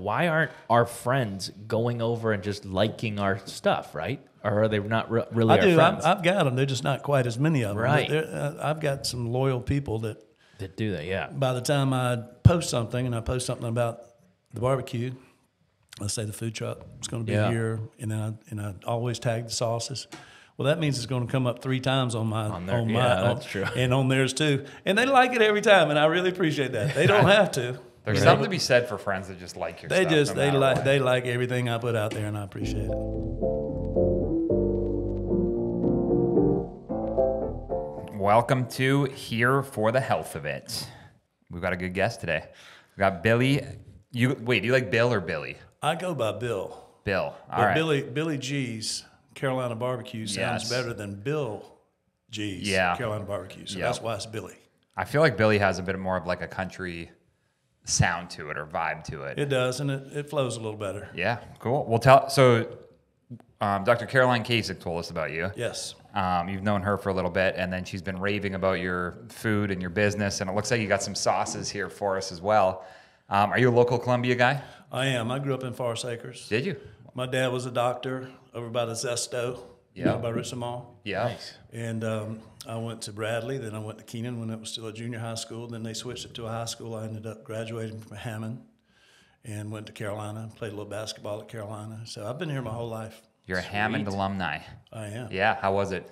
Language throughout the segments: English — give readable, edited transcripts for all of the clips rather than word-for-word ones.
why aren't our friends going over and just liking our stuff, right? Or are they not really our friends? I've got them. They're just not quite as many of them. Right. I've got some loyal people that do that, yeah. by the time I post something, and I post something about the barbecue, let's say the food truck is going to be here, and I always tag the sauces. Well, that means it's going to come up 3 times on my that's true. and on theirs too. And they like it every time, and I really appreciate that. They don't have to. There's something to be said for friends that just like your stuff. They like everything I put out there, and I appreciate it. Welcome to Here for the Health of It. We've got a good guest today. We got Billy. Do you like Bill or Billy? I go by Bill. Bill. All right. Billy G's Carolina barbecue sounds better than Bill G's Carolina barbecue. So that's why it's Billy. I feel like Billy has a bit more of like a country sound to it or vibe to it. It does, and it flows a little better. Yeah, cool. Well, Dr. Caroline Kasich told us about you. Yes. You've known her for a little bit, and then she's been raving about your food and your business, and it looks like you got some sauces here for us as well. Are you a local Columbia guy? I am. I grew up in Forest Acres. Did you? My dad was a doctor over by the Zesto, by Richmond Mall. Yeah. Nice. And I went to Bradley, then I went to Keenan when it was still a junior high school. Then they switched it to a high school. I ended up graduating from Hammond and went to Carolina, played a little basketball at Carolina. So I've been here my whole life. You're a Hammond alumni. I am. Yeah. How was it?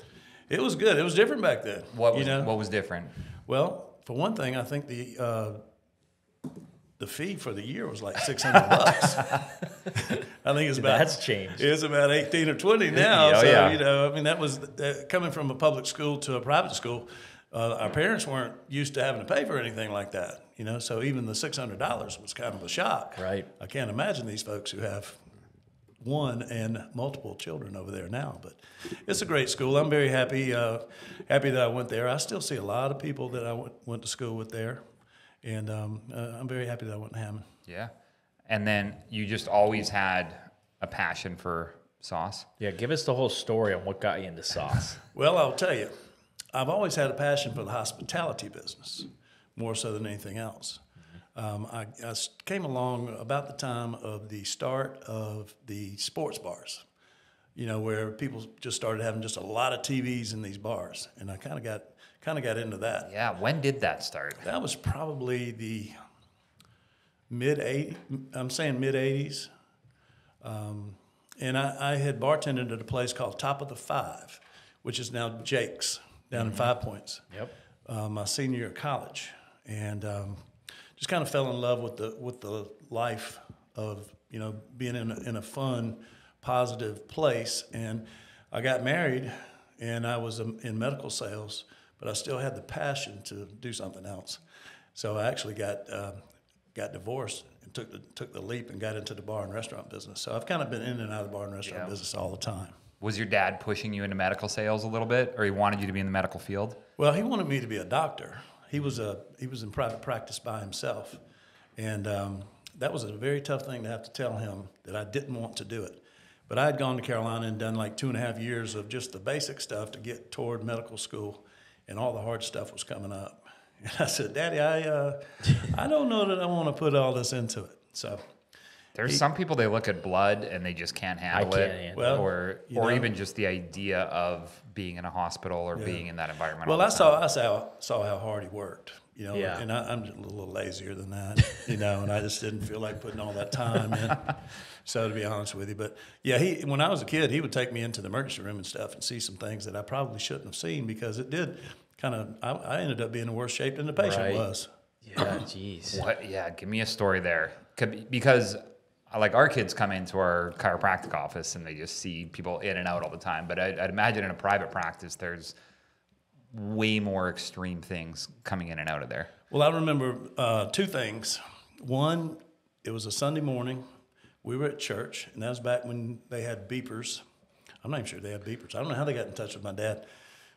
It was good. It was different back then. What was different? Well, for one thing, I think the fee for the year was like $600. I think it's about that's changed. It's about 18 or 20 now. Oh, so yeah. I mean, that was coming from a public school to a private school. Our parents weren't used to having to pay for anything like that. So even the $600 was kind of a shock. Right. I can't imagine these folks who have one and multiple children over there now, but it's a great school. I'm very happy that I went there. I still see a lot of people that I went to school with there, and I'm very happy that I went to Hammond. Yeah. And then you just always had a passion for sauce? Yeah, give us the whole story on what got you into sauce. Well, I'll tell you, I've always had a passion for the hospitality business, more so than anything else. I came along about the time of the start of the sports bars, where people just started having just a lot of TVs in these bars, and I kind of got into that. Yeah, when did that start? That was probably the mid-'80s. And I had bartended at a place called Top of the Five, which is now Jake's down in 5 Points. Yep. My senior year of college, and just kind of fell in love with the life of being in a fun, positive place. And I got married, and I was in medical sales, but I still had the passion to do something else. So I actually got divorced and took the leap and got into the bar and restaurant business. So I've kind of been in and out of the bar and restaurant business all the time. Was your dad pushing you into medical sales a little bit, or he wanted you to be in the medical field? Well, he wanted me to be a doctor. He was in private practice by himself, and that was a very tough thing to have to tell him that I didn't want to do it. But I had gone to Carolina and done like 2.5 years of just the basic stuff to get toward medical school, and all the hard stuff was coming up. And I said, Daddy, I don't know that I want to put all this into it. So there's some people, they look at blood and they just can't handle it. Well, or even just the idea of being in a hospital or being in that environment. Well, I saw how hard he worked, and I'm just a little lazier than that, and I just didn't feel like putting all that time in. So to be honest with you, but yeah, when I was a kid, he would take me into the emergency room and stuff and see some things that I probably shouldn't have seen, because it did kind of, I ended up being in worse shape than the patient was. Yeah, jeez. What? Yeah, give me a story there. Because like our kids come into our chiropractic office and they just see people in and out all the time. But I'd imagine in a private practice, there's way more extreme things coming in and out of there. Well, I remember 2 things. One, it was a Sunday morning. We were at church, and that was back when they had beepers. I'm not even sure they had beepers. I don't know how they got in touch with my dad.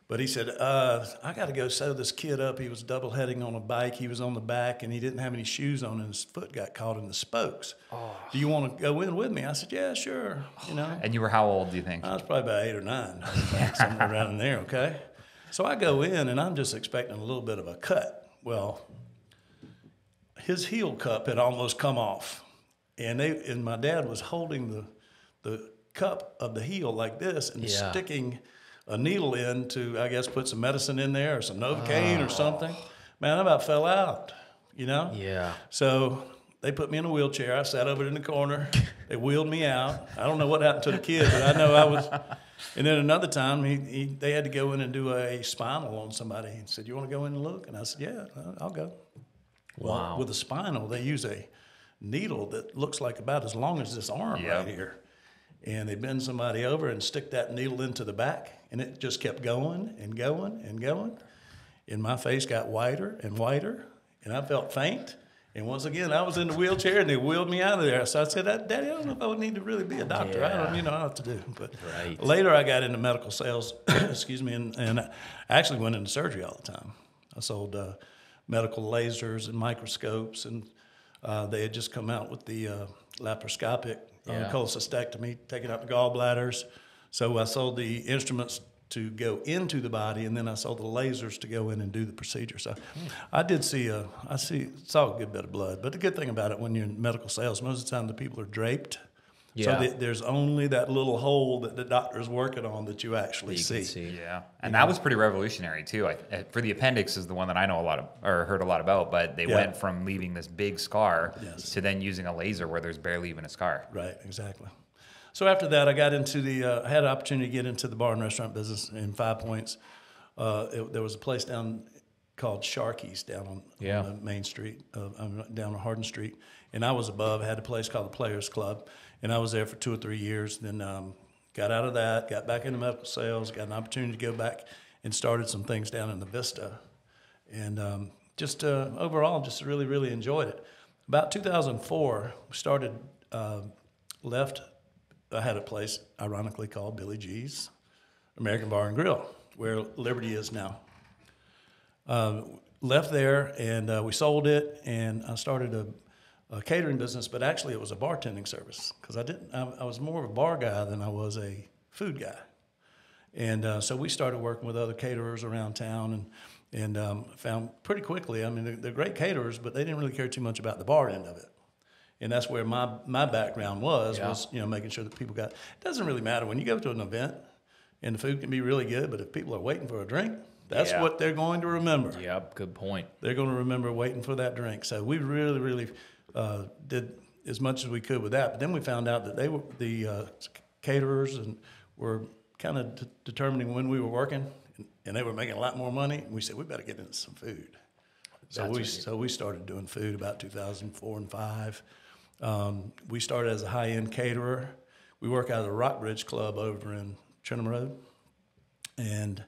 But he said, I got to go sew this kid up. He was double-heading on a bike. He was on the back, and he didn't have any shoes on, and his foot got caught in the spokes. Oh. Do you want to go in with me? I said, yeah, sure. And you were how old, do you think? I was probably about 8 or 9, somewhere around in there, okay? So I go in, and I'm just expecting a little bit of a cut. Well, his heel cup had almost come off, and my dad was holding the cup of the heel like this and sticking a needle in to, I guess, put some medicine in there or some Novocaine or something. Man, I about fell out, you know? Yeah. So they put me in a wheelchair. I sat over in the corner. They wheeled me out. I don't know what happened to the kid, but I know I was. And then another time, they had to go in and do a spinal on somebody. He said, "You want to go in and look?" And I said, "Yeah, I'll go." Well, Wow. with a spinal, they use a needle that looks like about as long as this arm right here. And they bend somebody over and stick that needle into the back, and it just kept going and going and going. And my face got whiter and whiter, and I felt faint. And once again, I was in the wheelchair, and they wheeled me out of there. So I said, "Daddy, I don't know if I would need to really be a doctor. Yeah. I don't know what to do." But later, I got into medical sales, excuse me, and I actually went into surgery all the time. I sold medical lasers and microscopes, and they had just come out with the laparoscopic cholecystectomy, taking out the gallbladders. So I sold the instruments to go into the body, and then I saw the lasers to go in and do the procedure. So I did saw a good bit of blood. But the good thing about it, when you're in medical sales, most of the time the people are draped. Yeah. So there's only that little hole that the doctor is working on that you actually see. Yeah, and that was pretty revolutionary too. For the appendix is the one that I know a lot of, or heard a lot about. But they went from leaving this big scar to then using a laser where there's barely even a scar. Right, exactly. So after that, I got into I had an opportunity to get into the bar and restaurant business in 5 Points. There was a place down called Sharky's down on the main street, down on Hardin Street. And I was above, had a place called the Players Club. And I was there for 2 or 3 years. Then got out of that, got back into medical sales, got an opportunity to go back and started some things down in the Vista. And overall, just really, really enjoyed it. About 2004, we started, left. I had a place, ironically, called Billy G's American Bar and Grill, where Liberty is now. Left there, and we sold it, and I started a catering business, but actually it was a bartending service, because I was more of a bar guy than I was a food guy. And so we started working with other caterers around town, and found pretty quickly, I mean, they're great caterers, but they didn't really care too much about the bar end of it. And that's where my background was making sure that people got. It doesn't really matter when you go to an event, and the food can be really good, but if people are waiting for a drink, that's what they're going to remember. Yep, good point. They're going to remember waiting for that drink. So we really, really did as much as we could with that. But then we found out that they were the caterers and were kind of determining when we were working, and they were making a lot more money. And we said we better get into some food. So we started doing food about 2004 and 5. We started as a high-end caterer. We work out of the Rockbridge Club over in Trentham Road. And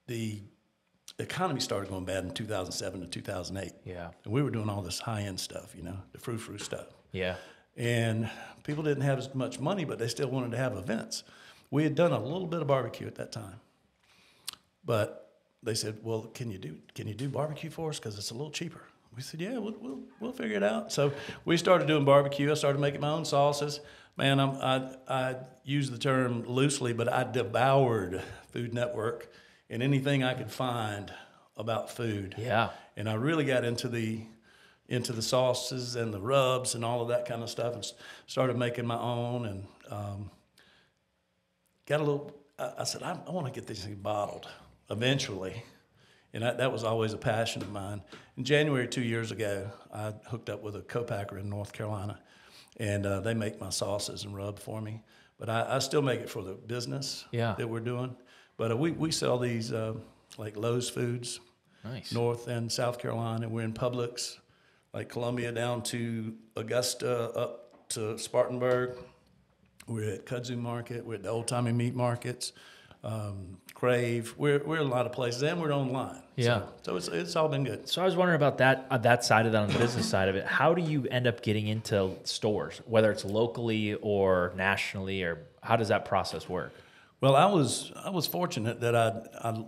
the economy started going bad in 2007 to 2008. Yeah. And we were doing all this high-end stuff, the frou-frou stuff. Yeah. And people didn't have as much money, but they still wanted to have events. We had done a little bit of barbecue at that time. But they said, "Well, can you do barbecue for us, because it's a little cheaper?" We said, "Yeah, we'll figure it out." So we started doing barbecue. I started making my own sauces. Man, I use the term loosely, but I devoured Food Network and anything I could find about food. Yeah. And I really got into the sauces and the rubs and all of that kind of stuff, and started making my own, and got a little. I said, I want to get these things bottled eventually. And that was always a passion of mine. In January 2 years ago, I hooked up with a co-packer in North Carolina, and they make my sauces and rub for me. But I still make it for the business that we're doing. But we sell these like Lowe's Foods, North and South Carolina. We're in Publix, like Columbia down to Augusta up to Spartanburg. We're at Kudzu Market. We're at the Old Timey Meat Markets. Crave. We're in a lot of places, and we're online. Yeah. So it's all been good. So I was wondering about that side of that, on the business side of it. How do you end up getting into stores, whether it's locally or nationally, or how does that process work? Well, I was fortunate that I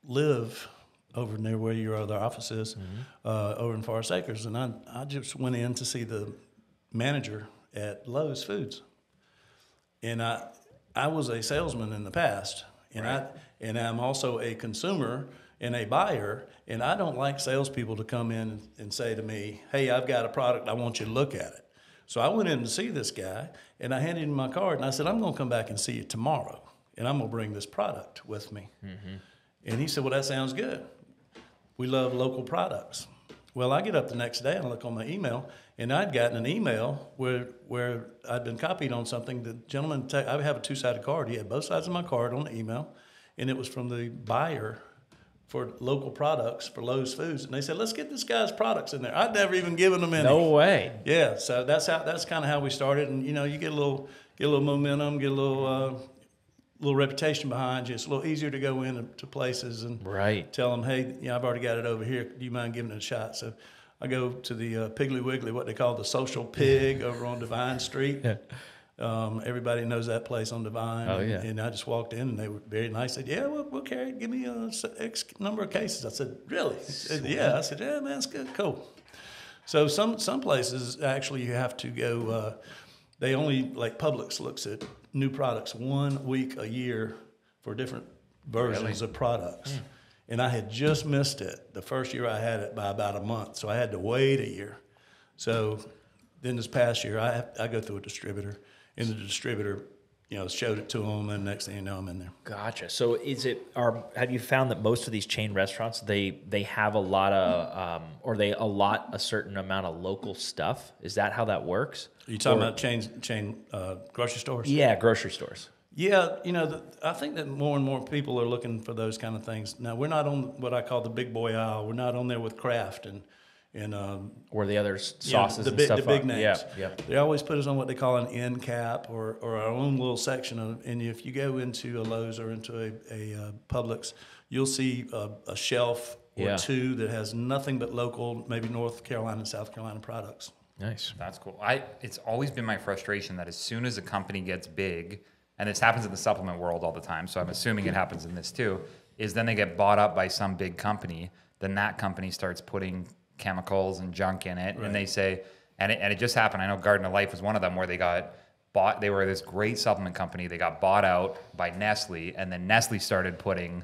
live over near where your other office is, over in Forest Acres, and I just went in to see the manager at Lowe's Foods, and I was a salesman in the past. And I'm also a consumer, and a buyer, and I don't like salespeople to come in and say to me, hey, I've got a product, I want you to look at it. So I went in to see this guy, and I handed him my card, and I said, I'm going to come back and see you tomorrow, and I'm going to bring this product with me. And he said, well, that sounds good. We love local products. Well, I get up the next day and look on my email, and I'd gotten an email where I'd been copied on something. The gentleman, I have a two-sided card. He had both sides of my card on the email, and it was from the buyer for local products for Lowe's Foods. And they said, let's get this guy's products in there. I'd never even given them any. No way. Yeah, so that's kind of how we started. And, you know, you get a little momentum, get a little reputation behind you. It's a little easier to go into places and tell them, hey, I've already got it over here. Do you mind giving it a shot? So I go to the Piggly Wiggly, what they call the Social Pig, over on Divine Street. Everybody knows that place on Divine. Oh, yeah. And I just walked in, and they were very nice. They said, yeah, we'll carry it. Give me X number of cases. I said, really? Yeah. I said, yeah, man, it's good. Cool. So some places, actually, you have to go, they only, like Publix looks at new products 1 week a year for different versions of products. And I had just missed it the first year I had it by about a month. So I had to wait a year. So then this past year, I go through a distributor, and the distributor, showed it to them, and next thing you know, I'm in there. Gotcha. So have you found that most of these chain restaurants, they have a lot of, or they allot a certain amount of local stuff? Is that how that works? Are you talking about chain grocery stores? Yeah, grocery stores. Yeah, I think that more and more people are looking for those kind of things. Now, we're not on what I call the big boy aisle. We're not on there with Kraft and or the other sauces and stuff. The big names. Yeah. They always put us on what they call an end cap or our own little section. And if you go into a Lowe's or into a Publix, you'll see a shelf or two that has nothing but local, maybe North Carolina and South Carolina products. Nice. That's cool. It's always been my frustration that as soon as a company gets big, and this happens in the supplement world all the time, so I'm assuming it happens in this too, is then they get bought up by some big company, then that company starts putting chemicals and junk in it, and they say, and it just happened. I know Garden of Life was one of them where they got bought. They were this great supplement company. They got bought out by Nestle, and then Nestle started putting,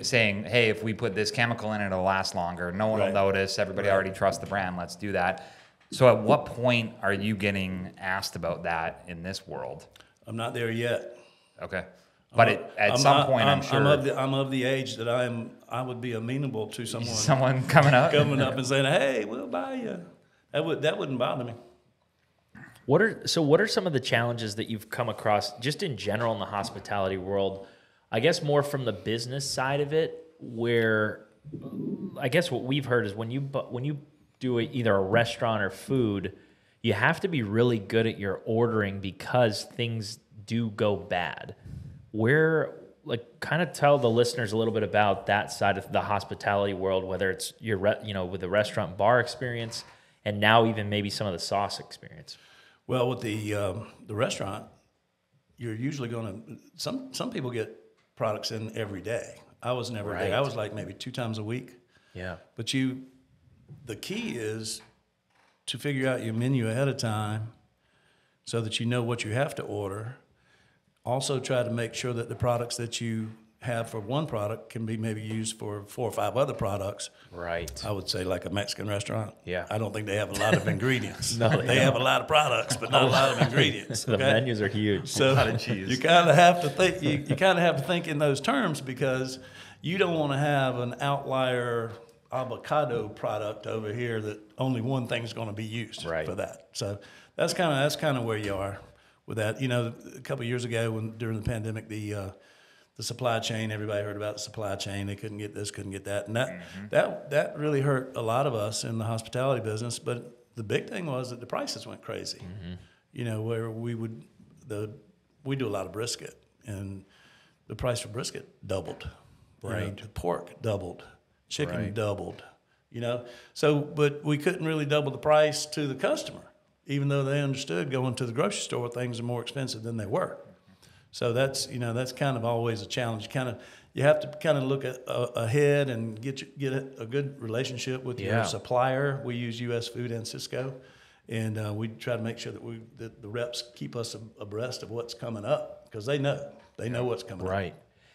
saying, hey, if we put this chemical in it, it'll last longer. No one will notice. Everybody already trusts the brand. Let's do that. So at what point are you getting asked about that in this world? I'm not there yet. Okay. But at some point, I'm sure I'm of the age that I would be amenable to someone coming up and saying, "Hey, we'll buy you." That wouldn't bother me. What are some of the challenges that you've come across just in general in the hospitality world? I guess more from the business side of it, where I guess what we've heard is when you do either a restaurant or food, you have to be really good at your ordering because things do go bad. Kind of tell the listeners a little bit about that side of the hospitality world, whether it's with the restaurant bar experience and now even maybe some of the sauce experience. Well, with the restaurant, you're usually going to, some people get products in every day. I was never there. I was like maybe 2 times a week. Yeah. But the key is to figure out your menu ahead of time so that you know what you have to order. Also try to make sure that the products that you have for one product can be maybe used for 4 or 5 other products. Right. I would say like a Mexican restaurant. Yeah. I don't think they have a lot of ingredients. No, they have a lot of products, but not a lot of ingredients. The menus are huge. So a lot of cheese. You kind of have to think. You kind of have to think in those terms because you don't want to have an outlier avocado product over here that only one thing's going to be used for that. So that's kind of where you are with that. A couple of years ago during the pandemic, the supply chain, everybody heard about the supply chain. They couldn't get this, couldn't get that. And that really hurt a lot of us in the hospitality business. But the big thing was that the prices went crazy. Where we do a lot of brisket, and the price for brisket doubled. Right. The pork doubled. Chicken doubled. But we couldn't really double the price to the customer, even though they understood going to the grocery store things are more expensive than they were. So that's kind of always a challenge. You have to kind of look ahead and get a good relationship with your supplier. We use U.S. Food and Cisco, and we try to make sure that the reps keep us abreast of what's coming up because they know what's coming up. Right.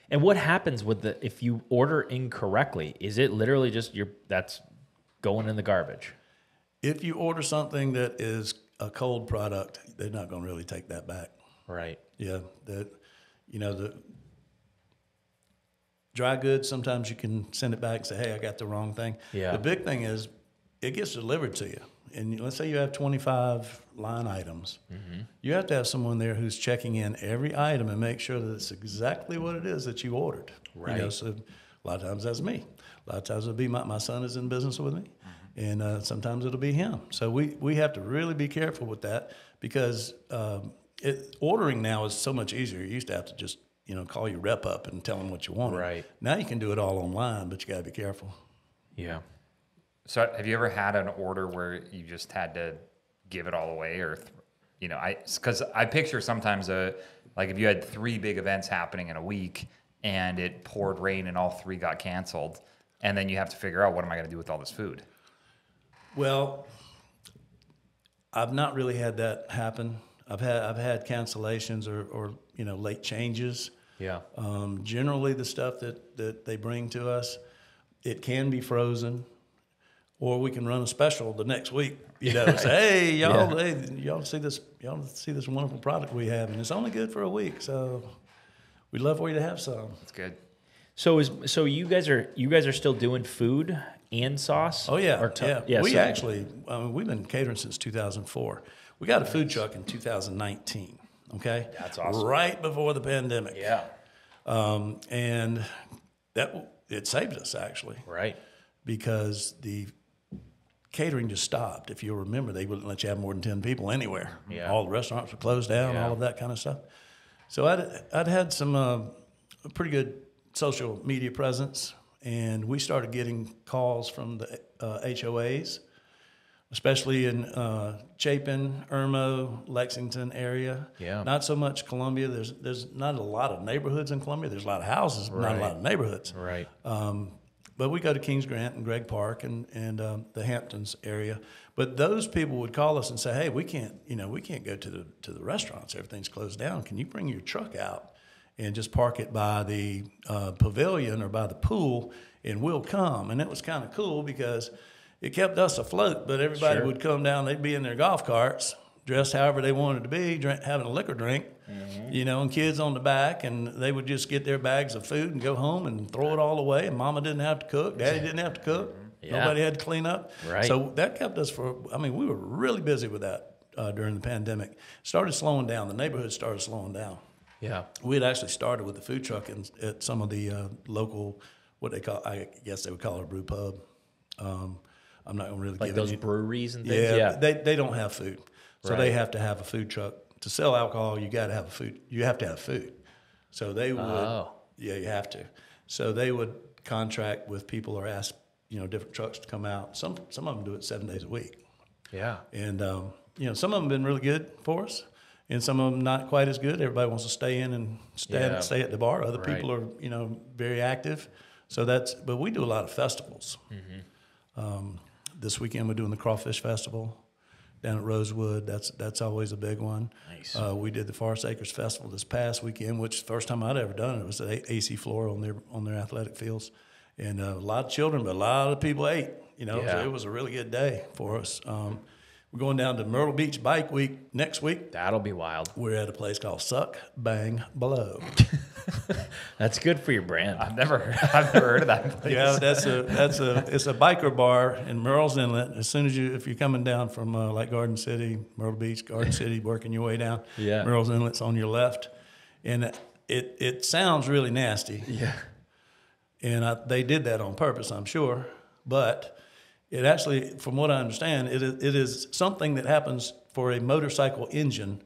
And what happens with if you order incorrectly? Is it literally just that's going in the garbage? If you order something that is a cold product, they're not going to really take that back. Right. Yeah, the dry goods, sometimes you can send it back and say, hey, I got the wrong thing. Yeah. The big thing is it gets delivered to you. And let's say you have 25 line items. Mm-hmm. You have to have someone there who's checking in every item and make sure that it's exactly what it is that you ordered. Right. So a lot of times that's me. A lot of times it'll be my son is in business with me. Mm-hmm. And sometimes it'll be him. So we have to really be careful with that because ordering now is so much easier. You used to have to just call your rep up and tell them what you want. Right. Now you can do it all online, but you got to be careful. Yeah. So have you ever had an order where you just had to give it all away, or because I picture sometimes like if you had 3 big events happening in a week and it poured rain and all 3 got canceled, and then you have to figure out what am I going to do with all this food? Well, I've not really had that happen. I've had cancellations or late changes. Yeah. Generally, the stuff that they bring to us, it can be frozen, or we can run a special the next week. Say, hey y'all see this wonderful product we have, and it's only good for a week, so we'd love for you to have some. That's good. So you guys are still doing food and sauce? Oh yeah, yeah. We actually we've been catering since 2004. We got a food truck in 2019. Okay, that's awesome. Right before the pandemic. Yeah. And it saved us actually. Right. Because the catering just stopped. If you'll remember, they wouldn't let you have more than 10 people anywhere. Yeah. All the restaurants were closed down, all of that kind of stuff. So I'd had some a pretty good social media presence, and we started getting calls from the HOAs, especially in Chapin, Irmo, Lexington area. Yeah. Not so much Columbia. There's not a lot of neighborhoods in Columbia. There's a lot of houses, but not a lot of neighborhoods. Right. But we go to Kings Grant and Gregg Park and the Hamptons area. But those people would call us and say, "Hey, we can't go to the restaurants. Everything's closed down. Can you bring your truck out and just park it by the pavilion or by the pool, and we'll come?" And it was kind of cool because it kept us afloat. But everybody would come down. They'd be in their golf carts, dressed however they wanted to be, having a liquor drink. Mm-hmm. And kids on the back, and they would just get their bags of food and go home and throw it all away. And Mama didn't have to cook, Daddy didn't have to cook, nobody had to clean up. Right. So that kept us we were really busy with that during the pandemic. Started slowing down. The neighborhood started slowing down. Yeah. We had actually started with the food truck at some of the local, I guess they would call it a brew pub. I'm not going to really like give those breweries and things. Yeah. They don't have food, so they have to have a food truck. To sell alcohol, you got to have food. You have to have food. So they would, you have to. So they would contract with people or ask, different trucks to come out. Some of them do it 7 days a week. Yeah. And some of them have been really good for us, and some of them not quite as good. Everybody wants to stay in and stay at the bar. Other people are, very active. So but we do a lot of festivals. Mm-hmm. This weekend we're doing the Crawfish Festival down at Rosewood. That's always a big one. Nice. We did the Forest Acres Festival this past weekend, which the first time I'd ever done it. It was the AC floor on their athletic fields, and a lot of children, but a lot of people ate. So it was a really good day for us. We're going down to Myrtle Beach Bike Week next week. That'll be wild. We're at a place called Suck, Bang, Blow. That's good for your brand. I've never heard of that place. Yeah, it's a biker bar in Merle's Inlet. As soon as if you're coming down from like Garden City, Myrtle Beach, Garden City, working your way down, Merle's Inlet's on your left, and it sounds really nasty. Yeah, and they did that on purpose, I'm sure, but it actually, from what I understand, it is something that happens for a motorcycle engine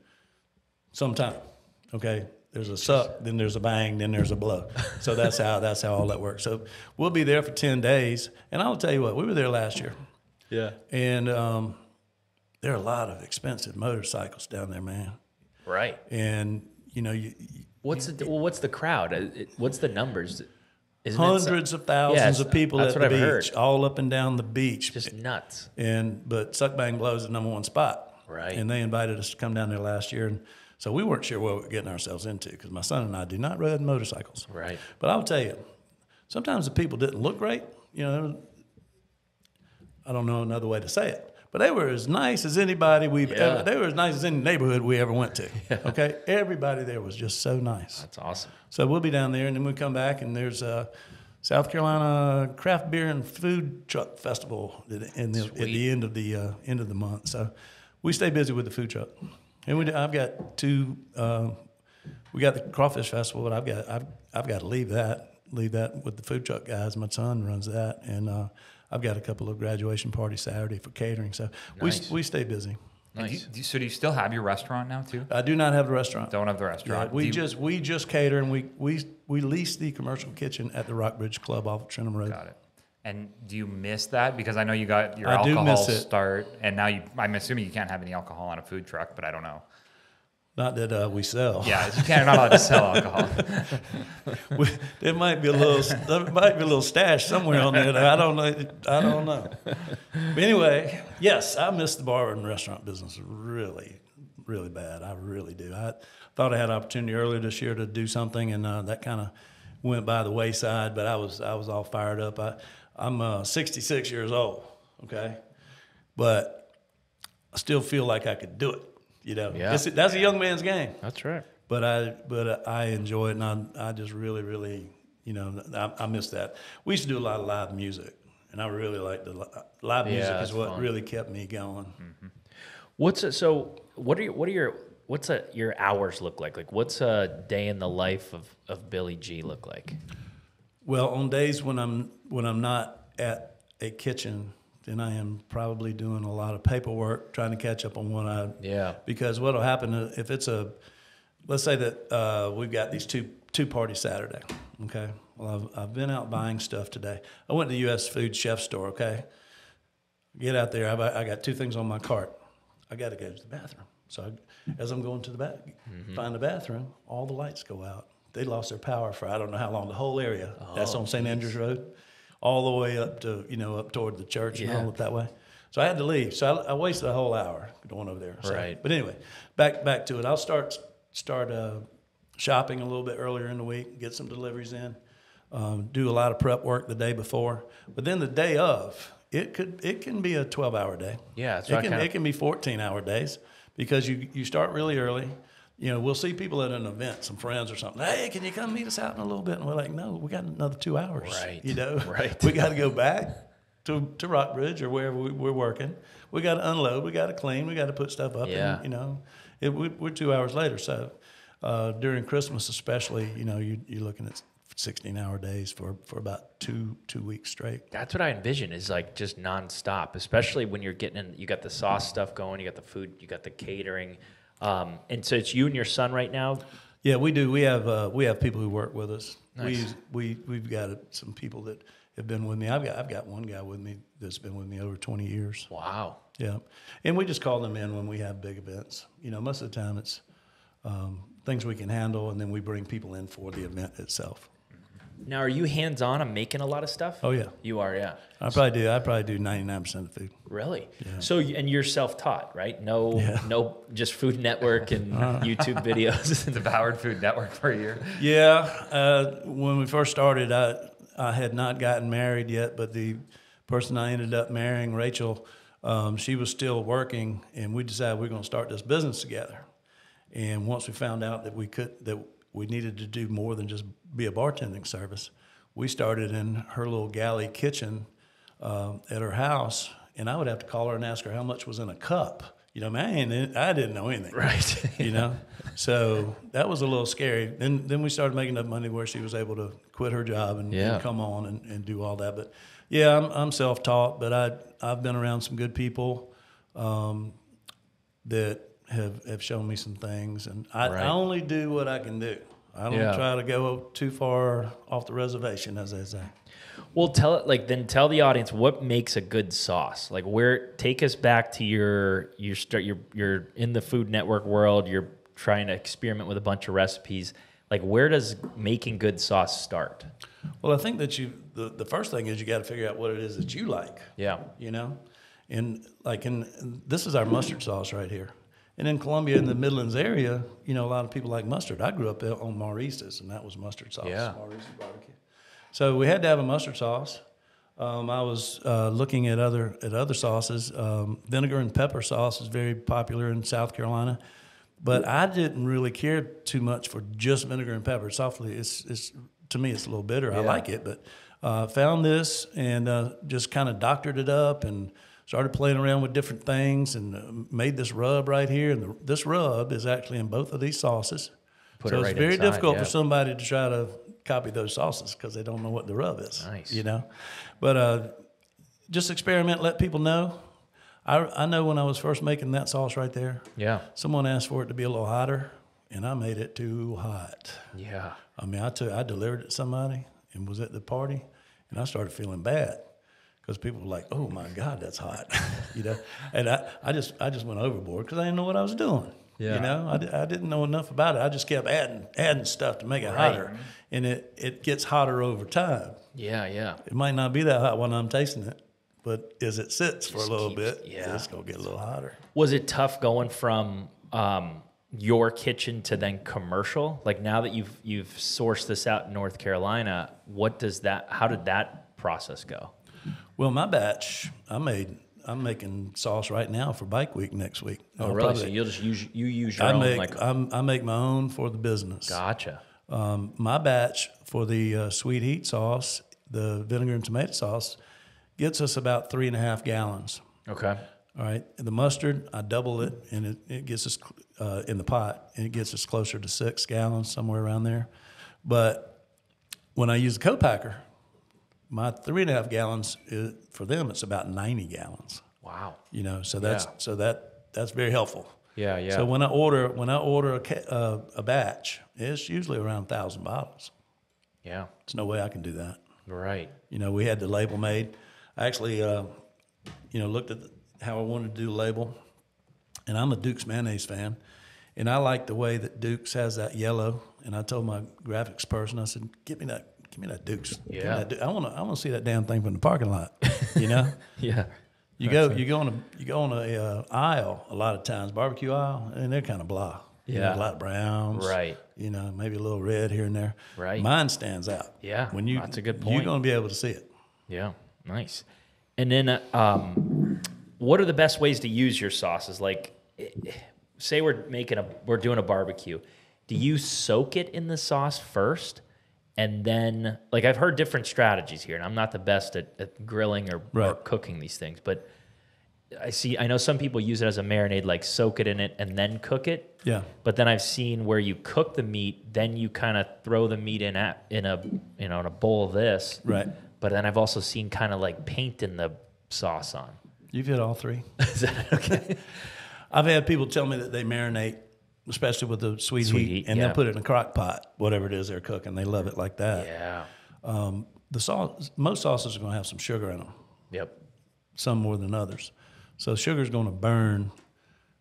sometime. Okay. There's a suck, then there's a bang, then there's a blow. So that's how all that works. So we'll be there for 10 days. And I'll tell you what, we were there last year. Yeah. And there are a lot of expensive motorcycles down there, man. Right. And, what's the crowd? What's the numbers? Isn't hundreds of thousands of people at the beach, heard. all up and down the beach. Just nuts. But Suck Bang Blow is the #1 spot. Right. And they invited us to come down there last year. And So we weren't sure what we were getting ourselves into because my son and I do not ride motorcycles. Right. But I'll tell you, sometimes the people didn't look great. You know, I don't know another way to say it. But they were as nice as anybody they were as nice as any neighborhood we ever went to. Yeah. Okay? Everybody there was just so nice. That's awesome. So we'll be down there, and then we come back, and there's a South Carolina Craft Beer and Food Truck Festival at the end of the month. So we stay busy with the food truck. And I've got two. We got the Crawfish Festival, but I've got to leave that with the food truck guys. My son runs that, and I've got a couple of graduation parties Saturday for catering. So nice. we stay busy. Nice. So do you still have your restaurant now too? I do not have the restaurant. Don't have the restaurant. Yeah, we just cater, and we lease the commercial kitchen at the Rockbridge Club off of Trentham Road. Got it. And do you miss that? Because I know you got your alcohol start, and now I'm assuming you can't have any alcohol on a food truck, but I don't know. Not that we sell. Yeah, you can't. You're not allowed to sell alcohol. There might be a little stash somewhere on there. I don't know. But anyway, yes, I miss the bar and restaurant business really, really bad. I really do. I thought I had an opportunity earlier this year to do something, and that kind of went by the wayside. But I was all fired up. I'm 66 years old. Okay, but I still feel like I could do it. You know, that's a young man's game. That's right. But I enjoy it, and I just really, really, you know, I miss that. We used to do a lot of live music, and I really like the live music is what fun. Really kept me going. Mm-hmm. What's your hours look like? Like, what's a day in the life of Billy G look like? Well, on days when I'm not at a kitchen, then I am probably doing a lot of paperwork, trying to catch up on because what'll happen if it's let's say that we've got these two parties Saturday, okay? Well, I've been out buying stuff today. I went to the U.S. Food Chef store, okay? Get out there, I got two things on my cart. I got to go to the bathroom. So as I'm going to the find the bathroom, all the lights go out. They lost their power for I don't know how long, the whole area. That's on St. Andrews Road. All the way up to, up toward the church and all it that way. So I had to leave. So I wasted a whole hour going over there. So, right. But anyway, back to it. I'll start shopping a little bit earlier in the week, get some deliveries in, do a lot of prep work the day before. But then the day of, it can be a 12-hour day. Yeah, it can be 14-hour days because you start really early. You know, we'll see people at an event, some friends or something. Hey, can you come meet us out in a little bit? And we're like, no, we got another 2 hours. Right. You know, right. We got to go back to Rockbridge or wherever we're working. We got to unload. We got to clean. We got to put stuff up. Yeah. And, we're 2 hours later. So during Christmas, especially, you're looking at 16-hour days for about two weeks straight. That's what I envision is like just nonstop, especially when you're getting in. You got the sauce stuff going. You got the food. You got the catering. And so it's you and your son right now? Yeah, we do. We have people who work with us. Nice. We've got some people that have been with me. I've got one guy with me that's been with me over 20 years. Wow. Yeah, and we just call them in when we have big events. Most of the time it's things we can handle, and then we bring people in for the event itself. Now, are you hands-on on making a lot of stuff? Oh, yeah. You are, yeah. I probably do 99% of the food. Really? Yeah. So, and you're self-taught, right? No, just Food Network and YouTube videos. Devoured Food Network for a year. Yeah. When we first started, I had not gotten married yet, but the person I ended up marrying, Rachel, she was still working, and we decided we were going to start this business together. And once we found out that we needed to do more than just be a bartending service, we started in her little galley kitchen at her house, and I would have to call her and ask her how much was in a cup. I didn't know anything. Right. So that was a little scary. Then we started making enough money where she was able to quit her job and come on and do all that. But yeah, I'm self-taught, but I've been around some good people that have shown me some things, and I only do what I can do. I don't try to go too far off the reservation, as they say. Well, tell the audience what makes a good sauce. Like, take us back to you're in the Food Network world. You're trying to experiment with a bunch of recipes. Like, where does making good sauce start? Well, I think that the first thing is you got to figure out what it is that you like. Yeah. And this is our mustard sauce right here. And in Columbia, in the Midlands area, you know, a lot of people like mustard. I grew up on Maurice's, and that was mustard sauce. Yeah. Maurice's barbecue. So we had to have a mustard sauce. I was looking at other sauces. Vinegar and pepper sauce is very popular in South Carolina, but I didn't really care too much for just vinegar and pepper. It's to me it's a little bitter. I like it, but found this and just kind of doctored it up and started playing around with different things and made this rub right here. And this rub is actually in both of these sauces. So it's very difficult for somebody to try to copy those sauces because they don't know what the rub is. Nice. You know? But just experiment, let people know. I know when I was first making that sauce right there, someone asked for it to be a little hotter, and I made it too hot. Yeah. I mean, I delivered it to somebody and was at the party, and I started feeling bad because people were like, "Oh my God, that's hot," you know. And I just went overboard because I didn't know what I was doing. Yeah. You know, I didn't know enough about it. I just kept adding stuff to make it hotter, and it gets hotter over time. Yeah, yeah. It might not be that hot when I'm tasting it, but as it sits for a little bit, yeah, it's gonna get a little hotter. Was it tough going from your kitchen to then commercial? Like now that you've sourced this out in North Carolina, how did that process go? Well, my batch I'm making sauce right now for Bike Week next week. Oh, really? So you'll just use your own? I make my own for the business. Gotcha. My batch for the sweet heat sauce, the vinegar and tomato sauce, gets us about 3.5 gallons. Okay. All right. The mustard, I double it, and it gets us in the pot, and it gets us closer to 6 gallons, somewhere around there. But when I use the co-packer, my 3.5 gallons for them, it's about 90 gallons. Wow. You know, so that's very helpful. Yeah, yeah. So when I order a batch, it's usually around 1,000 bottles. Yeah. There's no way I can do that. Right. You know, we had the label made. I actually, looked at how I wanted to do the label, and I'm a Duke's mayonnaise fan, and I like the way that Duke's has that yellow. And I told my graphics person, I said, "Give me that Duke's. Yeah. I want to see that damn thing from the parking lot." You know. Yeah. You go on a aisle a lot of times, barbecue aisle, and they're kind of blah. Yeah. You know, a lot of browns. Right. You know, maybe a little red here and there. Right. Mine stands out. Yeah. That's a good point. You're going to be able to see it. Yeah. Nice. And then, what are the best ways to use your sauces? Like, say we're doing a barbecue. Do you soak it in the sauce first? And then, like, I've heard different strategies here, and I'm not the best at grilling or cooking these things, but I know some people use it as a marinade, like soak it in it and then cook it. Yeah. But then I've seen where you cook the meat, then you kind of throw the meat in a bowl of this. Right. But then I've also seen kind of like painting the sauce on. You've hit all three. Is that okay? I've had people tell me that they marinate, especially with the sweet heat, and they'll put it in a crock pot, whatever it is they're cooking. They love it like that. Yeah. The sauce, most sauces are going to have some sugar in them. Yep. Some more than others. So sugar's going to burn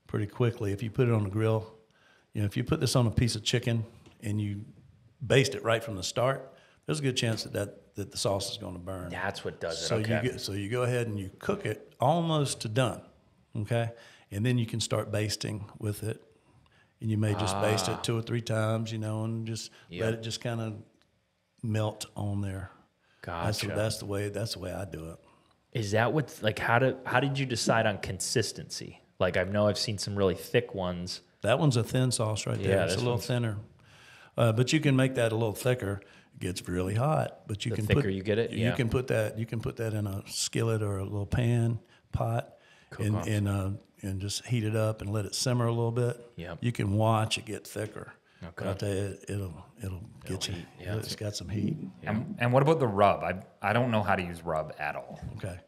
pretty quickly if you put it on the grill. You know, if you put this on a piece of chicken and you baste it right from the start, there's a good chance that the sauce is going to burn. That's what does it. So okay. So you go ahead and you cook it almost to done, okay? And then you can start basting with it. And you may just baste it 2 or 3 times, you know, and just let it just kind of melt on there. Gotcha. That's the way I do it. Is that what, like, how did you decide on consistency? Like, I know I've seen some really thick ones. That one's a thin sauce right there. It's a little thinner. But you can make that a little thicker. It gets really hot. But you The can thicker you get it? You can put that in a skillet or a little pot and just heat it up and let it simmer a little bit. Yep. You can watch it get thicker. Okay. But I'll tell you, it'll get you. Yeah. It's got some heat. And what about the rub? I don't know how to use rub at all. Okay.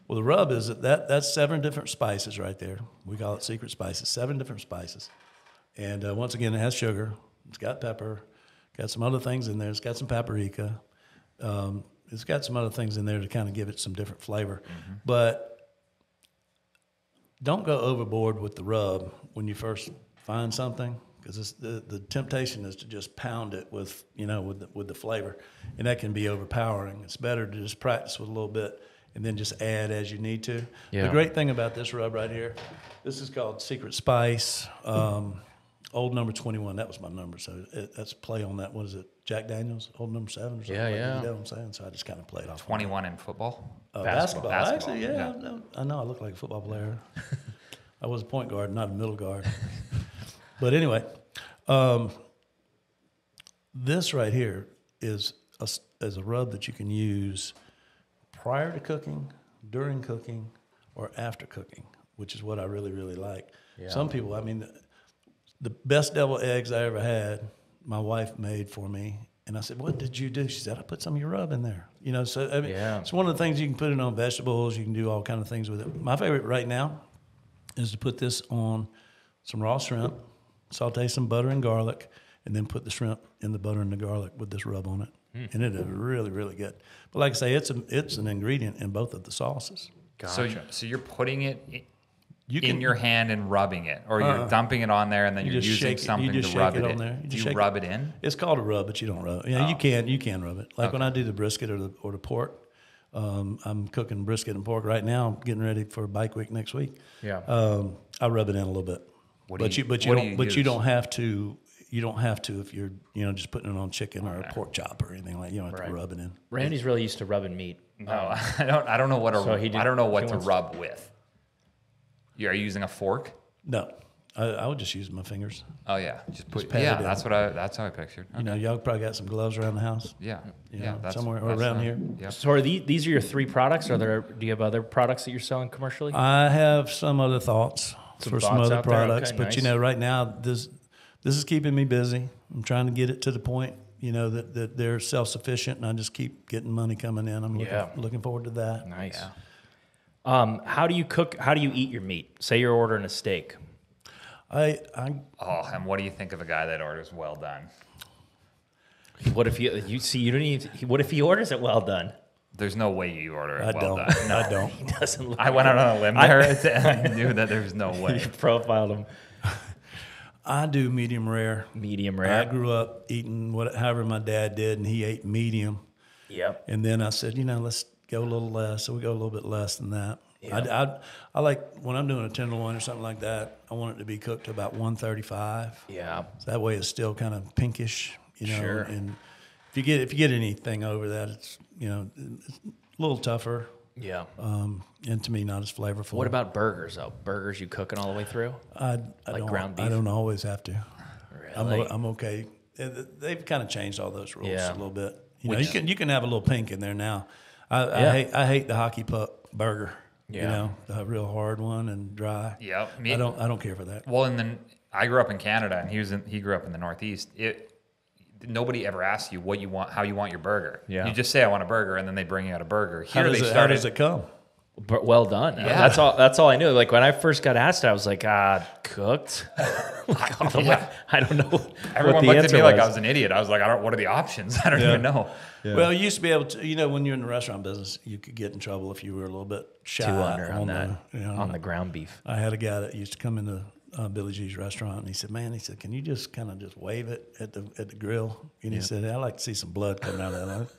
Well, the rub is that's 7 different spices right there. We call it secret spices. 7 different spices. And once again, it has sugar. It's got pepper. Got some other things in there. It's got some paprika. It's got some other things in there to kind of give it some different flavor. Mm-hmm. But don't go overboard with the rub when you first find something, because the temptation is to just pound it with the flavor, and that can be overpowering. It's better to just practice with a little bit and then just add as you need to. Yeah. The great thing about this rub right here, this is called Secret Spice, Old Number 21. That was my number, so that's a play on that. What is it, Jack Daniels, Old Number 7 or something? Yeah, like yeah. that, you know what I'm saying? So I just kind of played off. 21 in football. Basketball. Basketball, Actually, yeah. yeah. I know I look like a football player. I was a point guard, not a middle guard. But anyway, this right here is a rub that you can use prior to cooking, during cooking, or after cooking, which is what I really, really like. Yeah. Some people, I mean, the best deviled eggs I ever had, my wife made for me. And I said, "What did you do?" She said, "I put some of your rub in there." You know, so I mean, it's one of the things you can put it on vegetables. You can do all kind of things with it. My favorite right now is to put this on some raw shrimp, saute some butter and garlic, and then put the shrimp in the butter and the garlic with this rub on it. And it is really, really good. But like I say, it's an ingredient in both of the sauces. Gotcha. So you're putting it You in your hand and rubbing it, or you're dumping it on there and then you're just using shake it. something You just to rub shake it it in. on there. You Do just you shake rub it in? It's called a rub, but you don't rub it. Yeah, you can rub it. Like when I do the brisket or the pork, I'm cooking brisket and pork right now. I'm getting ready for bike week next week. Yeah. I rub it in a little bit. You don't have to. You don't have to if you're just putting it on chicken or a pork chop or anything like that. You don't have to rub it in. Randy's really used to rubbing meat. No, I don't know what I don't know what to rub with. Are you using a fork? No, I would just use my fingers. Oh yeah, just pat it in. That's how I pictured. Okay. Y'all probably got some gloves around the house. Yeah, That's somewhere around here. Yeah. So are these are your 3 products? Do you have other products that you're selling commercially? I have some other thoughts for some thoughts other out there? products, Okay, but nice. right now this is keeping me busy. I'm trying to get it to the point, that they're self-sufficient, and I just keep getting money coming in. I'm looking forward to that. Nice. Yeah. How do you cook? How do you eat your meat? Say you're ordering a steak. And what do you think of a guy that orders well done? What if you see you don't even? What if he orders it well done? There's no way you order it I well don't. done. No. I don't. He doesn't. Look I went out on a limb there and I knew that there's no way. You profiled him. I do medium rare. Medium I rare. grew up eating however my dad did, and he ate medium. Yep. And then I said, let's go a little less. So we go a little bit less than that. Yeah. I like when I'm doing a tenderloin or something like that, I want it to be cooked to about 135. Yeah. So that way it's still kind of pinkish, Sure. And if you get anything over that, it's it's a little tougher. Yeah. And to me, not as flavorful. What about burgers though? Burgers you cooking all the way through? I like ground beef? I don't always have to. Really? I'm okay. They've kind of changed all those rules Yeah. a little bit. You can have a little pink in there now. I hate the hockey puck burger. Yeah. The real hard one and dry. Yep. I don't care for that. Well, and then I grew up in Canada, and he grew up in the Northeast. Nobody ever asks you what you want, how you want your burger. Yeah. You just say I want a burger, and then they bring you out a burger. Here How does it come? But well done. Yeah. That's all I knew. Like when I first got asked, I was like, cooked. I don't know. Everyone what the looked at answer me like was. I was an idiot. I was like, what are the options? I don't even know. Yeah. Well, you used to be able to, when you're in the restaurant business, you could get in trouble if you were a little bit shy 2 under on that on the ground beef. I had a guy that used to come into Billy G's restaurant, and he said, can you just kind of just wave it at the grill? And he said, I like to see some blood coming out of that.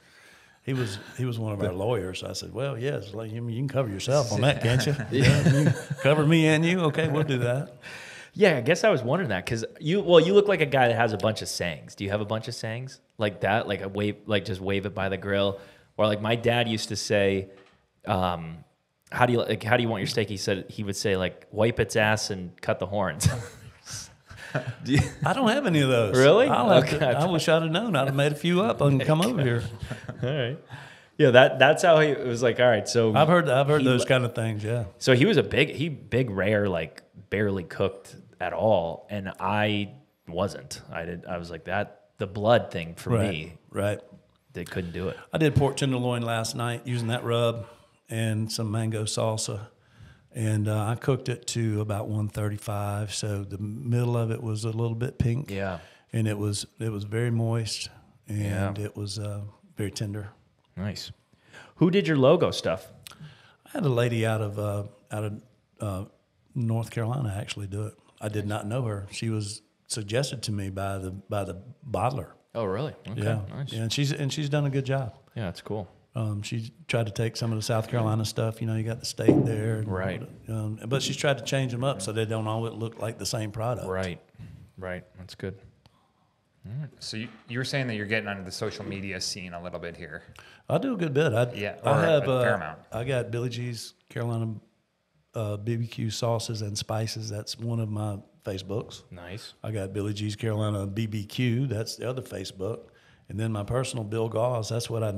He was one of our lawyers. So I said, well, yes, you can cover yourself on that, can't you? You can cover me and you. Okay, we'll do that. Yeah, I guess I was wondering that because you look like a guy that has a bunch of sayings. Do you have a bunch of sayings like that? Like just wave it by the grill, or like my dad used to say, how do you want your steak? He would say like wipe its ass and cut the horns. I don't have any of those. Really? I wish I'd have known. I'd have made a few up and come over here. All right. Yeah, that's how it was like. All right, so I've heard those kind of things. Yeah. So he was big rare, like barely cooked at all, and I wasn't. I was like that. The blood thing for me, right? They couldn't do it. I did pork tenderloin last night using that rub and some mango salsa. And I cooked it to about 135, so the middle of it was a little bit pink. Yeah. And it was very moist, and it was very tender. Nice. Who did your logo stuff? I had a lady out of North Carolina actually do it. I did not know her. She was suggested to me by the bottler. Oh, really? Okay, Yeah. nice. Yeah, and she's done a good job. Yeah, that's cool. She tried to take some of the South Carolina stuff. You know, you got the steak there. Right. But she's tried to change them up so they don't always look like the same product. Right. That's good. So you were saying that you're getting onto the social media scene a little bit here. I do a good bit. I have a fair amount. I got Billy G's Carolina BBQ sauces and spices. That's one of my Facebooks. Nice. I got Billy G's Carolina BBQ. That's the other Facebook. And then my personal Bill Gause. That's what I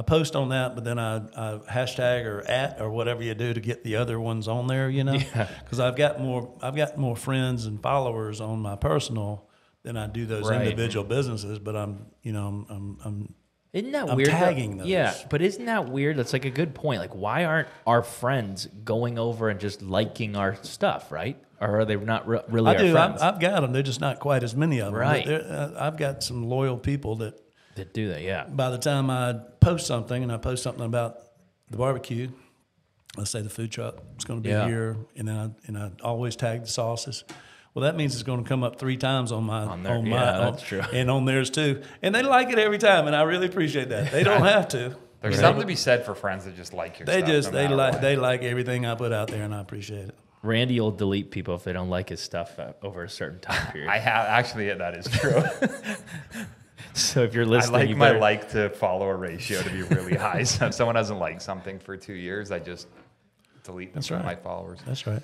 post on that, but then I hashtag or @ or whatever you do to get the other ones on there, you know? Yeah. Because I've got more friends and followers on my personal than I do those Right. individual businesses, but I'm Isn't that I'm weird? tagging those. Yeah, but isn't that weird? That's like a good point. Like, why aren't our friends going over and just liking our stuff, right? Or are they not really our friends? I've got them. They're just not quite as many of them. Right. I've got some loyal people that do that, yeah. by the time I post something, and I post something about the barbecue, let's say the food truck is going to be here, and then I always tag the sauces. Well, that means it's going to come up 3 times on that's true. and on theirs too. And they like it every time, and I really appreciate that. They don't have to. There's something to be said for friends that just like your stuff. They like everything I put out there, and I appreciate it. Randy will delete people if they don't like his stuff over a certain time period. That is true. So if you're listening, I like my like to follower ratio to be really high. So if someone doesn't like something for 2 years, I just delete them from my followers. That's right.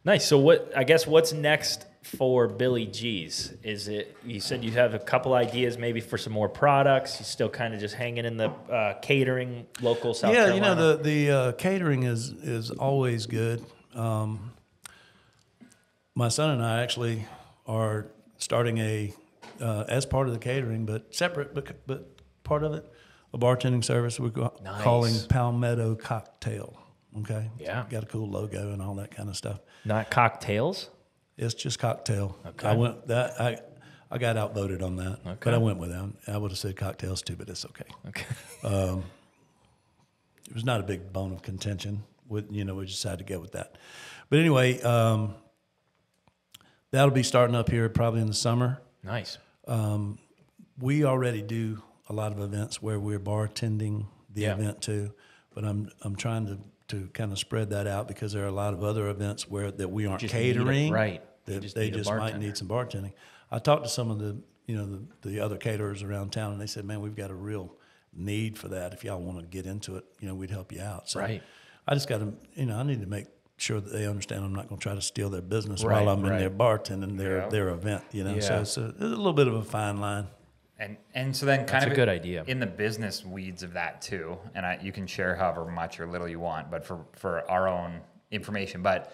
Nice. So what's next for Billy G's? Is it, you said you have a couple ideas maybe for some more products? You still kind of just hanging in the catering, local South Carolina? Yeah, you know, the catering is always good. My son and I actually are starting as part of the catering, but separate, but part of it, a bartending service we're calling Palmetto Cocktail. Okay. Yeah. Got a cool logo and all that kind of stuff. Not cocktails? It's just cocktail. Okay. I got outvoted on that, but I went with them. I would have said cocktails too, but it's okay. Okay. It was not a big bone of contention. We decided to go with that. But anyway, that'll be starting up here probably in the summer. Nice. We already do a lot of events where we're bartending the event too, but I'm trying to kind of spread that out because there are a lot of other events that we aren't catering. Right. They just might need some bartending. I talked to some of the other caterers around town, and they said, "Man, we've got a real need for that. If y'all want to get into it, we'd help you out." So right. I just got to, I need to make sure that they understand I'm not going to try to steal their business while I'm in there bartending their event. So it's a little bit of a fine line. And so then kind of a good idea in the business weeds of that too, and you can share however much or little you want, but for our own information. But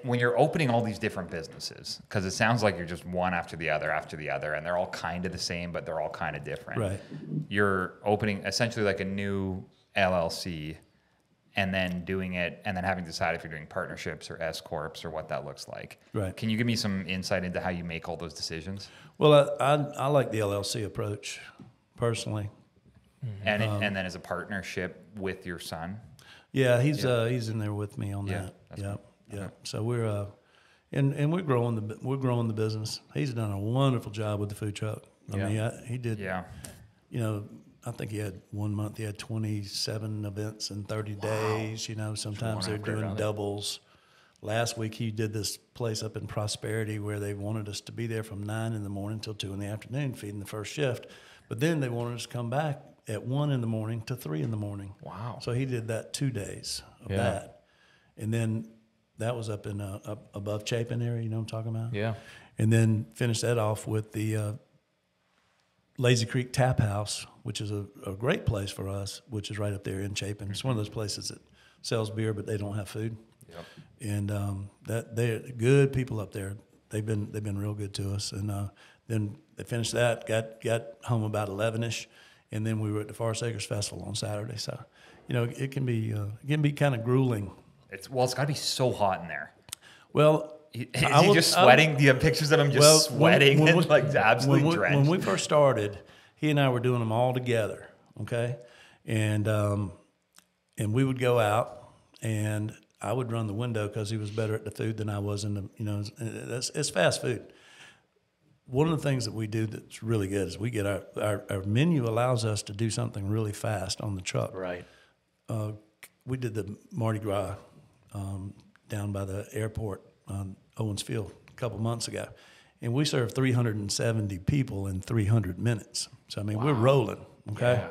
when you're opening all these different businesses, because it sounds like you're just one after the other, and they're all kind of the same, but they're all kind of different. Right. You're opening essentially like a new LLC, and then doing it, and then having to decide if you're doing partnerships or S corps or what that looks like. Right. Can you give me some insight into how you make all those decisions? Well, I like the LLC approach personally. And and then as a partnership with your son. Yeah, he's in there with me on that. Yeah. So we're and we're growing the business. He's done a wonderful job with the food truck. I mean, he did. Yeah. I think he had 1 month. He had 27 events in 30 days. Sometimes they're doing doubles. Last week he did this place up in Prosperity where they wanted us to be there from 9 in the morning till 2 in the afternoon feeding the first shift. But then they wanted us to come back at 1 in the morning to 3 in the morning. Wow. So he did that 2 days of that. And then that was up in up above Chapin area, you know what I'm talking about? Yeah. And then finished that off with the Lazy Creek Tap House, which is a great place for us, which is right up there in Chapin. It's one of those places that sells beer, but they don't have food. Yep. And that they're good people up there. They've been real good to us. And then they finished that, got home about 11ish, and then we were at the Forest Acres Festival on Saturday. So, it can be kind of grueling. It's got to be so hot in there. Well. Is he just sweating? Do you have pictures of him just sweating and like absolutely drenched? When we first started, he and I were doing them all together, okay? And we would go out, and I would run the window because he was better at the food than I was in the, it's fast food. one of the things that we do that's really good is we get our menu allows us to do something really fast on the truck. Right. We did the Mardi Gras down by the airport on Owens Field a couple months ago, and we served 370 people in 300 minutes. So I mean, we're rolling. Okay, Yeah.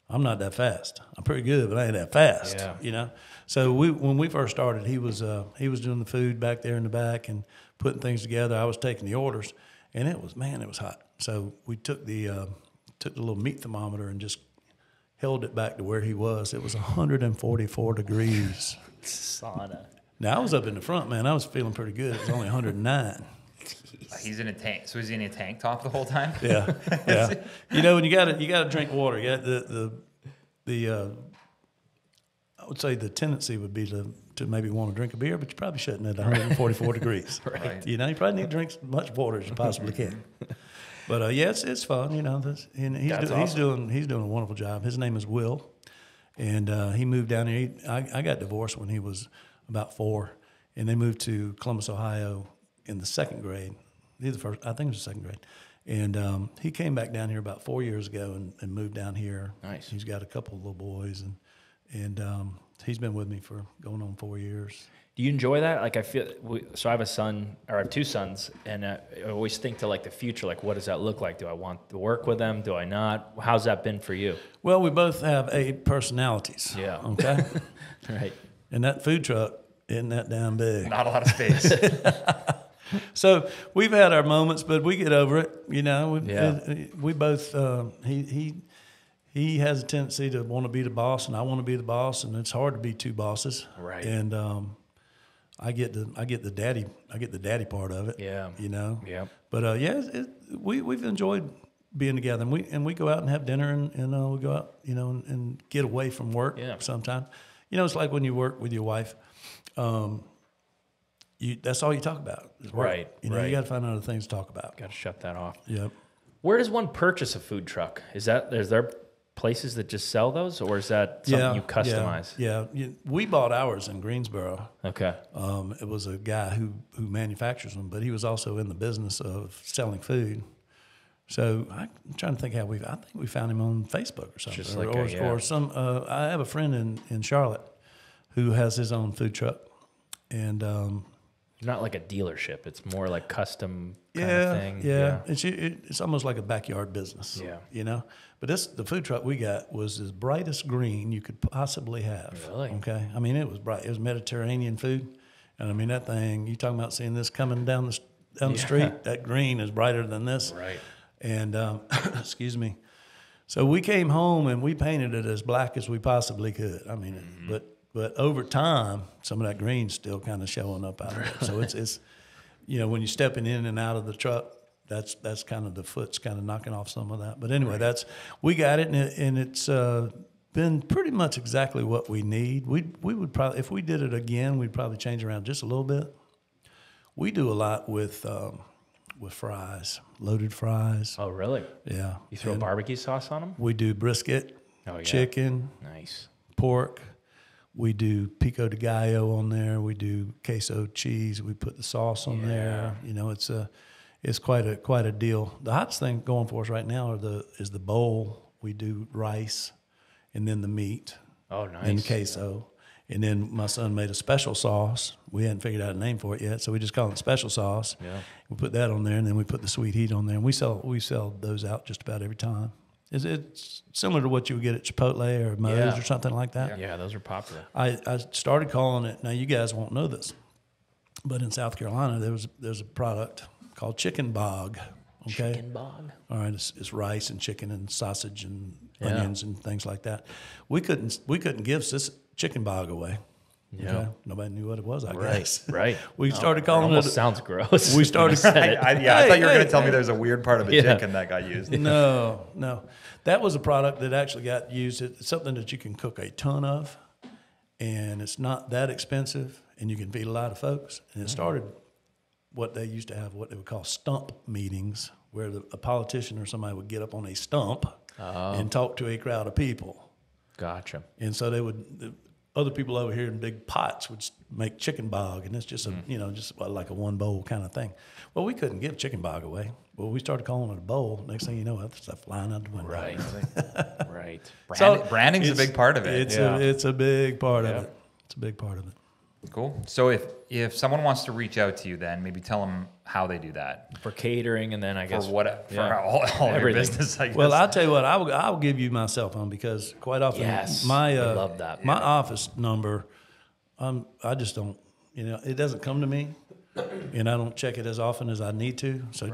I'm not that fast. I'm pretty good, but I ain't that fast. Yeah. You know. So when we first started, he was doing the food back there in the back and putting things together. I was taking the orders, and it was hot. So we took the little meat thermometer and just held it back to where he was. It was 144 degrees. Sauna. Now I was up in the front, man. I was feeling pretty good. It was only 109. He's in a tank. So is he in a tank top the whole time? Yeah, yeah. You know, and you got to drink water. Yeah, the I would say the tendency would be to maybe want to drink a beer, but you probably shouldn't at 144 degrees. Right. You know, you probably need to drink as much water as you possibly can. But yeah, it's fun. You know, and he's doing a wonderful job. His name is Will, and he moved down here. I got divorced when he was about 4, and they moved to Columbus, Ohio, in the 2nd grade. He's the first. I think it was the 2nd grade, and he came back down here about 4 years ago and moved down here. Nice. He's got a couple of little boys, and he's been with me for going on 4 years. Do you enjoy that? Like, I feel so. I have a son, or I have 2 sons, and I always think to like the future. Like, what does that look like? Do I want to work with them? Do I not? How's that been for you? Well, we both have A personalities. Yeah. Okay. Right. And that food truck isn't that damn big. Not a lot of space. So we've had our moments, but we get over it. You know. We both. He has a tendency to want to be the boss, and I want to be the boss, and it's hard to be 2 bosses. Right. And I get the daddy part of it. Yeah. You know. Yeah. But we've enjoyed being together, and we go out and have dinner, and we go out, you know, and get away from work. Yeah. Sometimes. You know, it's like when you work with your wife. That's all you talk about is work. Right. You know, right. you got to find other things to talk about. Got to shut that off. Yep. Where does one purchase a food truck? Is there places that just sell those, or is that something you customize? Yeah. We bought ours in Greensboro. Okay. It was a guy who manufactures them, but he was also in the business of selling food. So I'm trying to think I think we found him on Facebook or something. Just or some. I have a friend in Charlotte who has his own food truck, and Not like a dealership. It's more like custom kind yeah, of thing. Yeah. It's almost like a backyard business. Yeah. You know? But the food truck we got was as brightest green you could possibly have. Really? Okay. I mean, it was bright. It was Mediterranean food. And I mean, that thing, you talking about seeing this coming down the street, that green is brighter than this. Right. And, excuse me. So we came home and we painted it as black as we possibly could. I mean, but over time, some of that green's still kind of showing up out of it. So it's you know, when you're stepping in and out of the truck, that's kind of the foot's kind of knocking off some of that. But anyway, we got it, and it's been pretty much exactly what we need. We would probably, if we did it again, we'd probably change around just a little bit. We do a lot with fries, loaded fries. Oh, really? Yeah. You throw barbecue sauce on them? We do brisket, chicken, Nice. pork. We do pico de gallo on there. We do queso cheese. We put the sauce on there. You know, it's quite a deal. The hottest thing going for us right now is the bowl. We do rice, and then the meat. Oh, nice. And queso. And then my son made a special sauce. We hadn't figured out a name for it yet, so we just call it special sauce. Yeah. We put that on there, and then we put the sweet heat on there. And we sell those out just about every time. It's similar to what you would get at Chipotle or Moe's or something like that. Yeah, those are popular. I started calling it. Now you guys won't know this, but in South Carolina there's a product called chicken bog. Okay. Chicken bog. All right, it's rice and chicken and sausage and onions and things like that. We couldn't give this chicken bog away. Yeah. Okay? Nobody knew what it was, I guess. Right. We started calling Almost it. sounds gross. We started. I thought you were going to tell me there's a weird part of the chicken that got used. No. That was a product that actually got used. It's something that you can cook a ton of, and it's not that expensive, and you can feed a lot of folks. And it started what they used to have, what they would call stump meetings, where a politician or somebody would get up on a stump and talk to a crowd of people. Gotcha. And so they would other people over here in big pots would make chicken bog, and it's just just like a one bowl kind of thing. Well, we couldn't give chicken bog away. Well, we started calling it a bowl. Next thing you know, that's stuff flying out the window. Right. Right. Branding's a big part of it. It's a big part of it. It's a big part of it. Cool. So if someone wants to reach out to you, then maybe tell them how they do that. For catering, and then I guess For all your business, I guess. Well, I'll tell you what, I'll give you my cell phone, because quite often I love that. my office number, I just don't, it doesn't come to me, and I don't check it as often as I need to. So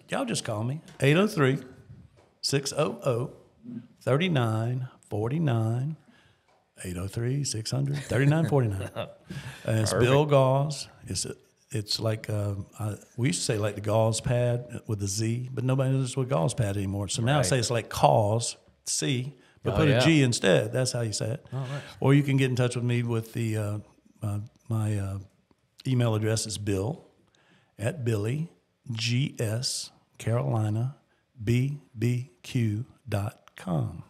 y'all just call me, 803-600-3949. 803-600-3949. And it's Bill Gause. It's like we used to say like the gauze pad with a Z, but nobody knows what gauze pad anymore. So now I say it's like cause C, but put a G instead. That's how you say it. Oh, right. Or you can get in touch with me with the my email address is bill@BillyGSCarolinaBBQ.com.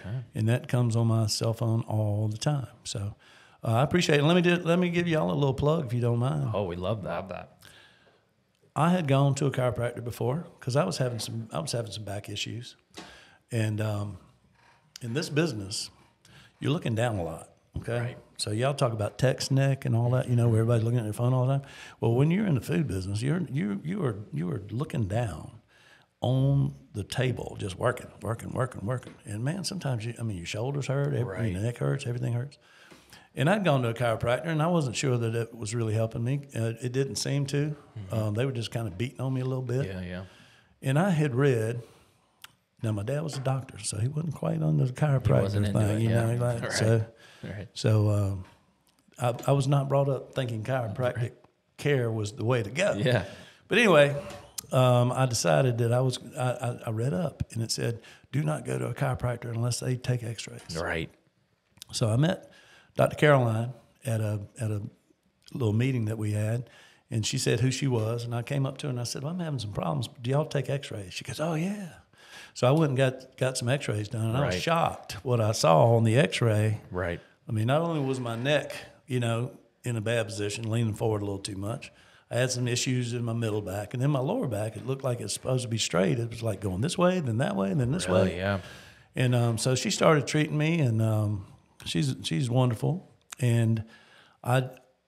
Okay. And that comes on my cell phone all the time. So I appreciate it. Let me give y'all a little plug if you don't mind. Oh, we love that. Love that. I had gone to a chiropractor before because I was having some back issues, and in this business, you're looking down a lot. Okay, Right. So y'all talk about text neck and all that. Where everybody's looking at their phone all the time. Well, when you're in the food business, you are looking down on the table, just working. And man, sometimes your shoulders hurt, your neck hurts, everything hurts. And I'd gone to a chiropractor, and I wasn't sure that it was really helping me. It didn't seem to. They were just kind of beating on me a little bit. Yeah. And I had read. Now my dad was a doctor, so he wasn't quite on the chiropractor thing, So I was not brought up thinking chiropractic care was the way to go. Yeah. But anyway, I decided that I read up, and it said, do not go to a chiropractor unless they take x-rays. Right. So I met Dr. Caroline at a little meeting that we had, and she said who she was, and I came up to her and I said, well, I'm having some problems. Do y'all take x-rays? She goes, oh, yeah. So I went and got some x-rays done, and I was shocked what I saw on the x-ray. Right. I mean, not only was my neck, in a bad position, leaning forward a little too much, I had some issues in my middle back, and then my lower back, it looked like it's supposed to be straight. It was like going this way, then that way, and then this way. Yeah. And so she started treating me, and she's wonderful. And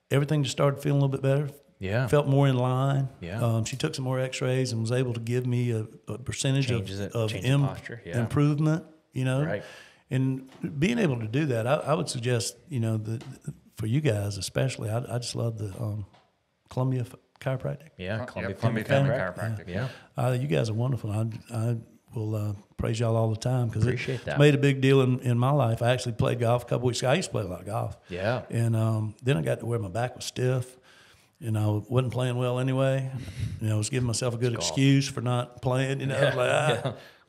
everything just started feeling a little bit better. Yeah. Felt more in line. Yeah. She took some more x-rays and was able to give me a percentage of posture. Yeah. improvement, Right. And being able to do that, I would suggest, for you guys especially, I just love the Columbia Chiropractic. Yeah. Columbia Family Chiropractic. Yeah. You guys are wonderful. I will praise y'all all the time because Appreciate that. it's made a big deal in my life. I actually played golf a couple weeks ago. I used to play a lot of golf. Yeah. And then I got to where my back was stiff, and I wasn't playing well anyway. I was giving myself a good excuse for not playing.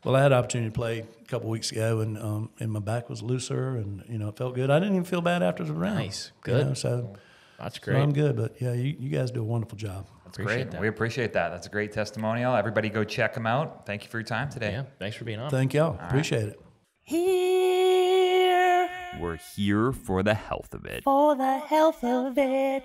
Well, I had an opportunity to play a couple weeks ago, and my back was looser, and it felt good. I didn't even feel bad after the round. Nice. Good. So That's great. So I'm good, but yeah, you guys do a wonderful job. That's great. We appreciate that. That's a great testimonial. Everybody go check them out. Thank you for your time today. Yeah. Thanks for being on. Thank y'all. Appreciate it. Here We're here for the health of it. for the health of it.